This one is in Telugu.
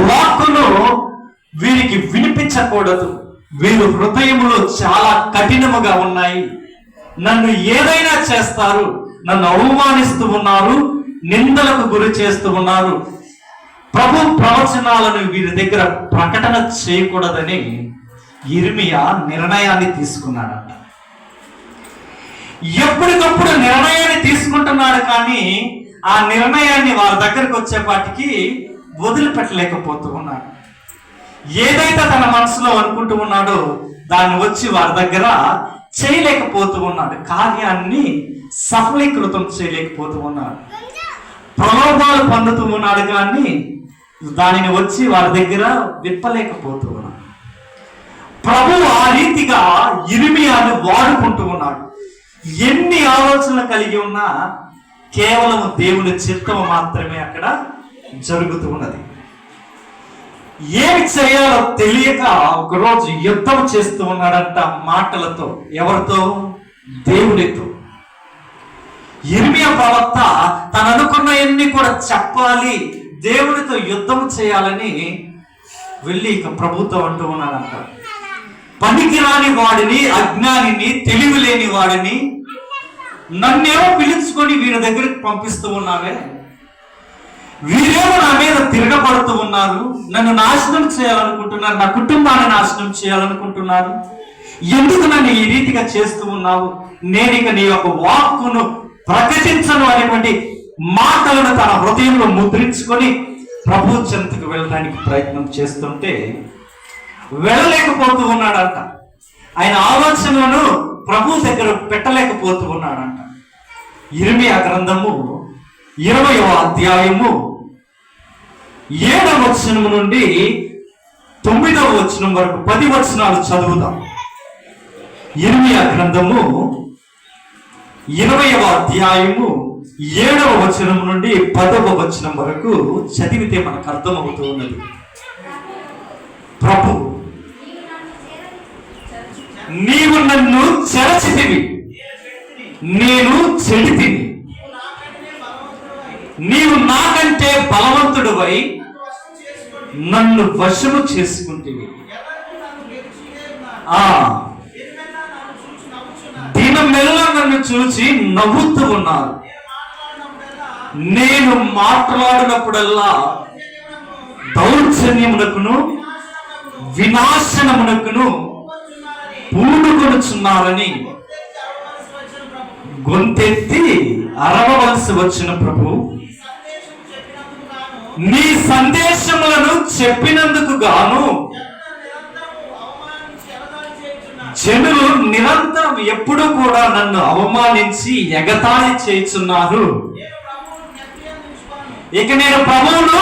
వాక్కును వీరికి వినిపించకూడదు. వీరు హృదయములో చాలా కఠినముగా ఉన్నాయి. నన్ను ఏదైనా చేస్తారు, నన్ను అవమానిస్తూ ఉన్నారు, నిందలకు గురి చేస్తూ ఉన్నారు. ప్రభు ప్రవచనాలను వీరి దగ్గర ప్రకటన చేయకూడదని యిర్మీయా నిర్ణయాన్ని తీసుకున్నాడంట. ఎప్పటికప్పుడు నిర్ణయాన్ని తీసుకుంటున్నాడు, కానీ ఆ నిర్ణయాన్ని వారి దగ్గరకు వచ్చేపాటికి వదిలిపెట్టలేకపోతూ ఉన్నాడు. ఏదైతే తన మనసులో అనుకుంటూ ఉన్నాడో దాన్ని వచ్చి వారి దగ్గర చేయలేకపోతూ ఉన్నాడు. కార్యాన్ని సఫలీకృతం చేయలేకపోతూ ఉన్నాడు. ప్రలోభాలు పొందుతూ ఉన్నాడు, కానీ దానిని వచ్చి వారి దగ్గర విప్పలేకపోతూ ఉన్నాడు. ప్రభు ఆ రీతిగా యిర్మీయాను వాడుకుంటూ ఉన్నాడు. ఎన్ని ఆలోచనలు కలిగి ఉన్నా కేవలం దేవుని చిత్తము మాత్రమే అక్కడ జరుగుతూ ఉన్నది. ఏమి చేయాలో తెలియక ఒకరోజు యుద్ధం చేస్తూ ఉన్నాడంట మాటలతో. ఎవరితో? దేవునితో. యిర్మీయా ప్రవక్త తను అనుకున్నవన్నీ కూడా చెప్పాలి, దేవునితో యుద్ధం చేయాలని వెళ్ళి ఇక ప్రభుత్వం అంటూ ఉన్నాడంట. పనికిరాని వాడిని, అజ్ఞానిని, తెలివి లేని వాడిని నన్నేమో పిలుచుకొని వీరి దగ్గరికి పంపిస్తూ ఉన్నావే, వీరేమో నా మీద తిరగబడుతూ ఉన్నారు, నన్ను నాశనం చేయాలనుకుంటున్నారు, నా కుటుంబాన్ని నాశనం చేయాలనుకుంటున్నారు, ఎందుకు నన్ను ఈ రీతిగా చేస్తూ ఉన్నావు, నేను ఇక నీ యొక్క వాక్కును ప్రకటించను అనేటువంటి మాటలను తన హృదయంలో ముద్రించుకొని ప్రభు చెంతకు వెళ్ళడానికి ప్రయత్నం చేస్తుంటే వెళ్ళలేకపోతూ ఉన్నాడంట. ఆయన ఆలోచనలను ప్రభు దగ్గర పెట్టలేకపోతూ ఉన్నాడంట. యిర్మీయా గ్రంథము 20వ అధ్యాయము 7వ వచనం నుండి 9వ వచనం వరకు 10 వచనాలు చదువుదాం. యిర్మీయా గ్రంథము 20వ అధ్యాయము 7వ వచనం నుండి 10వ వచనం వరకు చదివితే మనకు అర్థమవుతూ ఉన్నది. ప్రభు, నీవు నన్ను చెరచితివి, నేను చెడితిని, నీవు నాకంటే బలవంతుడువై నన్ను వశము చేసుకుంటివి. దినమెల్లా నన్ను చూచి నవ్వుతూ ఉన్నారు. నేను మాట్లాడినప్పుడల్లా దౌర్జన్యమునకును వినాశనమునకును పూనుకొనుచున్నారని గొంతెత్తి అరవవలసి వచ్చిన ప్రభు, నీ సందేశములను చెప్పినందుకు గాను జనులు నిరంతరం ఎప్పుడు కూడా నన్ను అవమానించి ఎగతాళి చేయుచున్నారు. ఇక నేను ప్రభువును